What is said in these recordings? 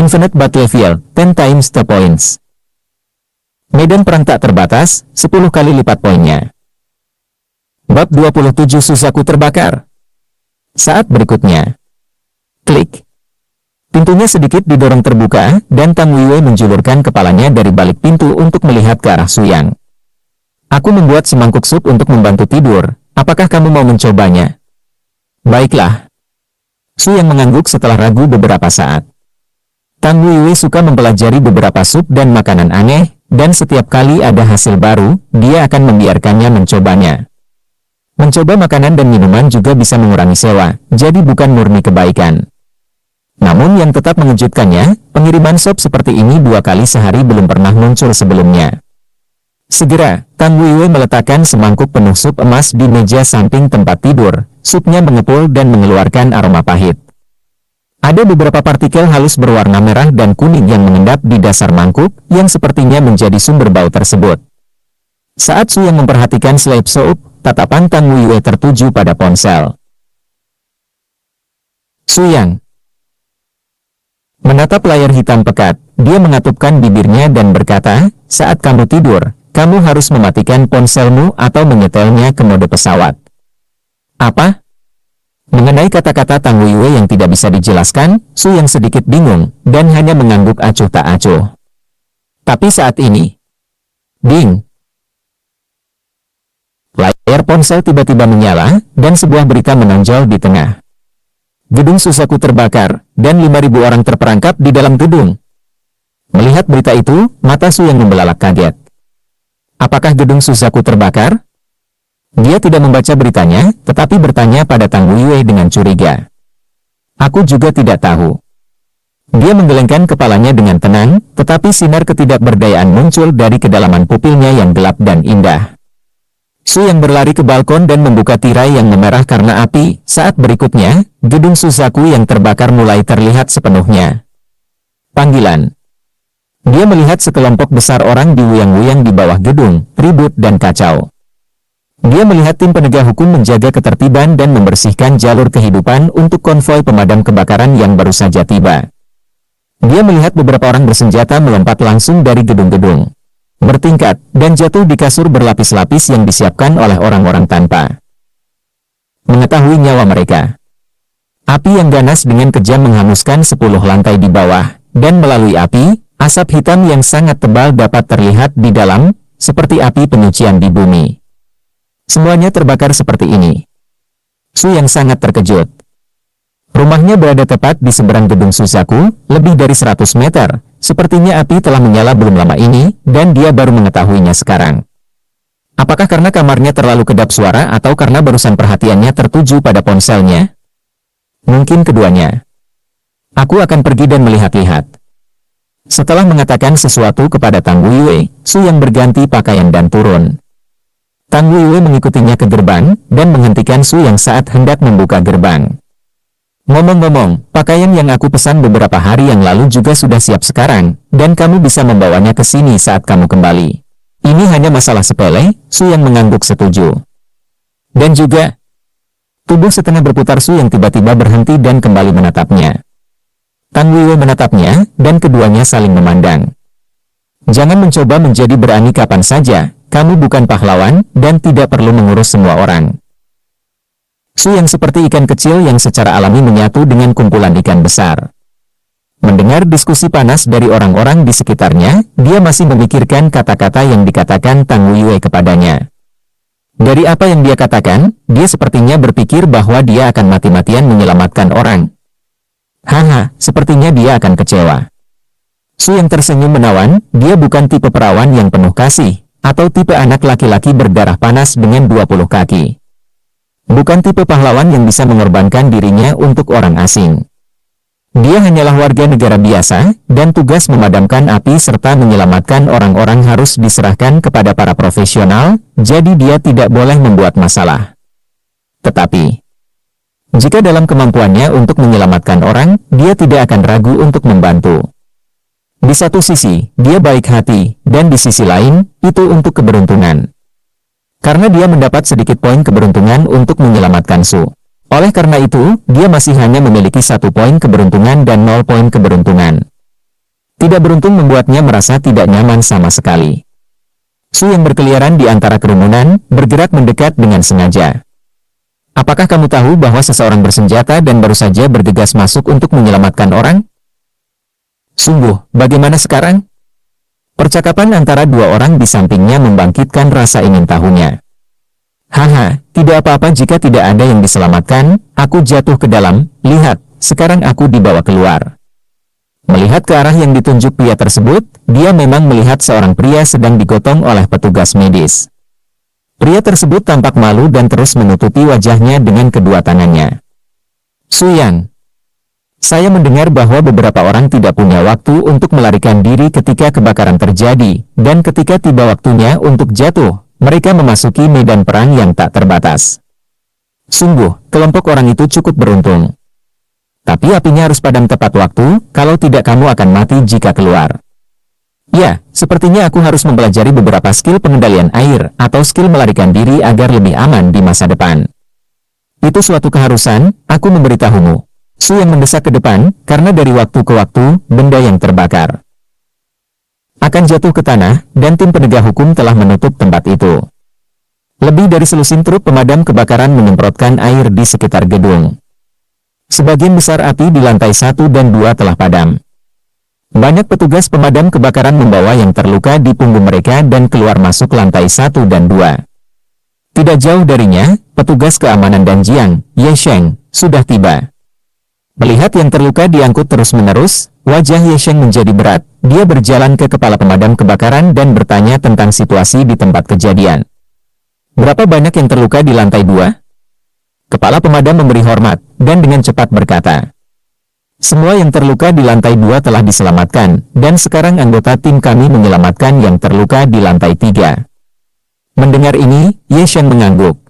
Infinite Battlefield, 10 times the points. Medan perang tak terbatas, 10 kali lipat poinnya. Bab 27 Suzaku terbakar. Saat berikutnya. Klik. Pintunya sedikit didorong terbuka, dan Tang Weiwei menjulurkan kepalanya dari balik pintu untuk melihat ke arah Su Yang. Aku membuat semangkuk sup untuk membantu tidur, apakah kamu mau mencobanya? Baiklah. Su Yang mengangguk setelah ragu beberapa saat. Tang Weiwei suka mempelajari beberapa sup dan makanan aneh, dan setiap kali ada hasil baru, dia akan membiarkannya mencobanya. Mencoba makanan dan minuman juga bisa mengurangi sewa, jadi bukan murni kebaikan. Namun yang tetap mengejutkannya, pengiriman sop seperti ini 2 kali sehari belum pernah muncul sebelumnya. Segera, Tang Weiwei meletakkan semangkuk penuh sup emas di meja samping tempat tidur, supnya mengepul dan mengeluarkan aroma pahit. Ada beberapa partikel halus berwarna merah dan kuning yang mengendap di dasar mangkuk, yang sepertinya menjadi sumber bau tersebut. Saat Su Yang memperhatikan slab sup, tatapan Tang Weiwei tertuju pada ponsel. Su Yang menatap layar hitam pekat, dia mengatupkan bibirnya dan berkata, saat kamu tidur, kamu harus mematikan ponselmu atau menyetelnya ke mode pesawat. Apa? Mengenai kata-kata Tang Weiwei yang tidak bisa dijelaskan, Su Yang sedikit bingung, dan hanya mengangguk acuh tak acuh. Tapi saat ini, ding! Layar ponsel tiba-tiba menyala, dan sebuah berita menonjol di tengah. Gedung Suzaku terbakar, dan 5.000 orang terperangkap di dalam gedung. Melihat berita itu, mata Su Yang membelalak kaget. Apakah gedung Suzaku terbakar? Dia tidak membaca beritanya, tetapi bertanya pada Tang Weiwei dengan curiga. Aku juga tidak tahu. Dia menggelengkan kepalanya dengan tenang, tetapi sinar ketidakberdayaan muncul dari kedalaman pupilnya yang gelap dan indah. Su Yang berlari ke balkon dan membuka tirai yang memerah karena api. Saat berikutnya, gedung Suzaku yang terbakar mulai terlihat sepenuhnya. Panggilan. Dia melihat sekelompok besar orang diwuyang-wuyang di bawah gedung, ribut dan kacau. Dia melihat tim penegak hukum menjaga ketertiban dan membersihkan jalur kehidupan untuk konvoi pemadam kebakaran yang baru saja tiba. Dia melihat beberapa orang bersenjata melompat langsung dari gedung-gedung, bertingkat, dan jatuh di kasur berlapis-lapis yang disiapkan oleh orang-orang tanpa mengetahui nyawa mereka. Api yang ganas dengan kejam menghanguskan 10 lantai di bawah, dan melalui api, asap hitam yang sangat tebal dapat terlihat di dalam, seperti api penyucian di bumi. Semuanya terbakar seperti ini. Su Yang sangat terkejut. Rumahnya berada tepat di seberang gedung Suzaku, lebih dari 100 meter. Sepertinya api telah menyala belum lama ini, dan dia baru mengetahuinya sekarang. Apakah karena kamarnya terlalu kedap suara atau karena barusan perhatiannya tertuju pada ponselnya? Mungkin keduanya. Aku akan pergi dan melihat-lihat. Setelah mengatakan sesuatu kepada Tang Weiwei, Su Yang berganti pakaian dan turun. Tang Weiwei mengikutinya ke gerbang, dan menghentikan Su Yang saat hendak membuka gerbang. Ngomong-ngomong, pakaian yang aku pesan beberapa hari yang lalu juga sudah siap sekarang, dan kamu bisa membawanya ke sini saat kamu kembali. Ini hanya masalah sepele. Su Yang mengangguk setuju. Dan juga, tubuh setengah berputar Su Yang tiba-tiba berhenti dan kembali menatapnya. Tang Weiwei menatapnya, dan keduanya saling memandang. Jangan mencoba menjadi berani kapan saja. Kamu bukan pahlawan, dan tidak perlu mengurus semua orang. Su Yang seperti ikan kecil yang secara alami menyatu dengan kumpulan ikan besar. Mendengar diskusi panas dari orang-orang di sekitarnya, dia masih memikirkan kata-kata yang dikatakan Tang Weiwei kepadanya. Dari apa yang dia katakan, dia sepertinya berpikir bahwa dia akan mati-matian menyelamatkan orang. Haha, sepertinya dia akan kecewa. Su Yang tersenyum menawan, dia bukan tipe perawan yang penuh kasih, atau tipe anak laki-laki berdarah panas dengan 20 kaki. Bukan tipe pahlawan yang bisa mengorbankan dirinya untuk orang asing. Dia hanyalah warga negara biasa, dan tugas memadamkan api serta menyelamatkan orang-orang harus diserahkan kepada para profesional, jadi dia tidak boleh membuat masalah. Tetapi, jika dalam kemampuannya untuk menyelamatkan orang, dia tidak akan ragu untuk membantu. Di satu sisi, dia baik hati, dan di sisi lain, itu untuk keberuntungan. Karena dia mendapat sedikit poin keberuntungan untuk menyelamatkan Su. Oleh karena itu, dia masih hanya memiliki 1 poin keberuntungan dan 0 poin keberuntungan. Tidak beruntung membuatnya merasa tidak nyaman sama sekali. Su yang berkeliaran di antara kerumunan, bergerak mendekat dengan sengaja. Apakah kamu tahu bahwa seseorang bersenjata dan baru saja bergegas masuk untuk menyelamatkan orang? Sungguh, bagaimana sekarang? Percakapan antara dua orang di sampingnya membangkitkan rasa ingin tahunya. Haha, tidak apa-apa jika tidak ada yang diselamatkan, aku jatuh ke dalam, lihat, sekarang aku dibawa keluar. Melihat ke arah yang ditunjuk pria tersebut, dia memang melihat seorang pria sedang digotong oleh petugas medis. Pria tersebut tampak malu dan terus menutupi wajahnya dengan kedua tangannya. Su Yang. Saya mendengar bahwa beberapa orang tidak punya waktu untuk melarikan diri ketika kebakaran terjadi, dan ketika tiba waktunya untuk jatuh, mereka memasuki medan perang yang tak terbatas. Sungguh, kelompok orang itu cukup beruntung. Tapi apinya harus padam tepat waktu, kalau tidak kamu akan mati jika keluar. Ya, sepertinya aku harus mempelajari beberapa skill pengendalian air atau skill melarikan diri agar lebih aman di masa depan. Itu suatu keharusan, aku memberitahumu. Su yang mendesak ke depan, karena dari waktu ke waktu, benda yang terbakar akan jatuh ke tanah, dan tim penegak hukum telah menutup tempat itu. Lebih dari selusin truk pemadam kebakaran menyemprotkan air di sekitar gedung. Sebagian besar api di lantai 1 dan 2 telah padam. Banyak petugas pemadam kebakaran membawa yang terluka di punggung mereka dan keluar masuk lantai 1 dan 2. Tidak jauh darinya, petugas keamanan dan Jiang, Ye Sheng, sudah tiba. Melihat yang terluka diangkut terus-menerus, wajah Ye Sheng menjadi berat, dia berjalan ke kepala pemadam kebakaran dan bertanya tentang situasi di tempat kejadian. Berapa banyak yang terluka di lantai 2? Kepala pemadam memberi hormat, dan dengan cepat berkata, semua yang terluka di lantai 2 telah diselamatkan, dan sekarang anggota tim kami menyelamatkan yang terluka di lantai 3. Mendengar ini, Ye Sheng mengangguk.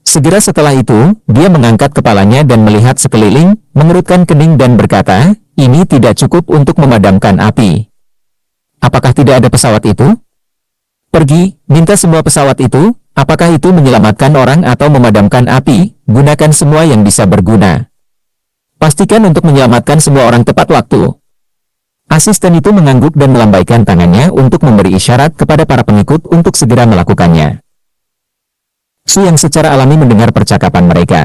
Segera setelah itu, dia mengangkat kepalanya dan melihat sekeliling, mengerutkan kening dan berkata, ini tidak cukup untuk memadamkan api. Apakah tidak ada pesawat itu? Pergi, minta semua pesawat itu, apakah itu menyelamatkan orang atau memadamkan api, gunakan semua yang bisa berguna. Pastikan untuk menyelamatkan semua orang tepat waktu. Asisten itu mengangguk dan melambaikan tangannya untuk memberi isyarat kepada para pengikut untuk segera melakukannya. Su yang secara alami mendengar percakapan mereka.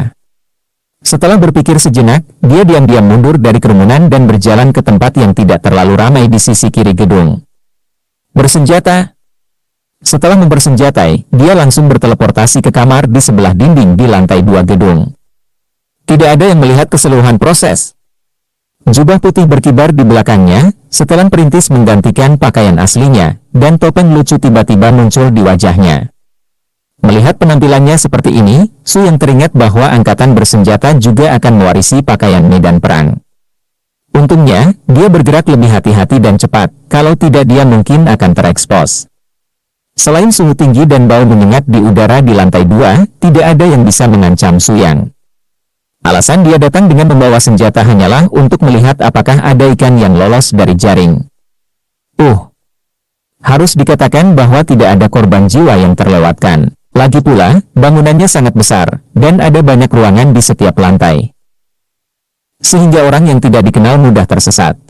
Setelah berpikir sejenak, dia diam-diam mundur dari kerumunan dan berjalan ke tempat yang tidak terlalu ramai di sisi kiri gedung. Bersenjata. Setelah mempersenjatai, dia langsung berteleportasi ke kamar di sebelah dinding di lantai 2 gedung. Tidak ada yang melihat keseluruhan proses. Jubah putih berkibar di belakangnya, setelan perintis menggantikan pakaian aslinya, dan topeng lucu tiba-tiba muncul di wajahnya. Melihat penampilannya seperti ini, Su yang teringat bahwa angkatan bersenjata juga akan mewarisi pakaian medan perang. Untungnya, dia bergerak lebih hati-hati dan cepat, kalau tidak dia mungkin akan terekspos. Selain suhu tinggi dan bau menyengat di udara di lantai 2, tidak ada yang bisa mengancam Su Yang. Alasan dia datang dengan membawa senjata hanyalah untuk melihat apakah ada ikan yang lolos dari jaring. Harus dikatakan bahwa tidak ada korban jiwa yang terlewatkan. Lagi pula, bangunannya sangat besar, dan ada banyak ruangan di setiap lantai. Sehingga orang yang tidak dikenal mudah tersesat.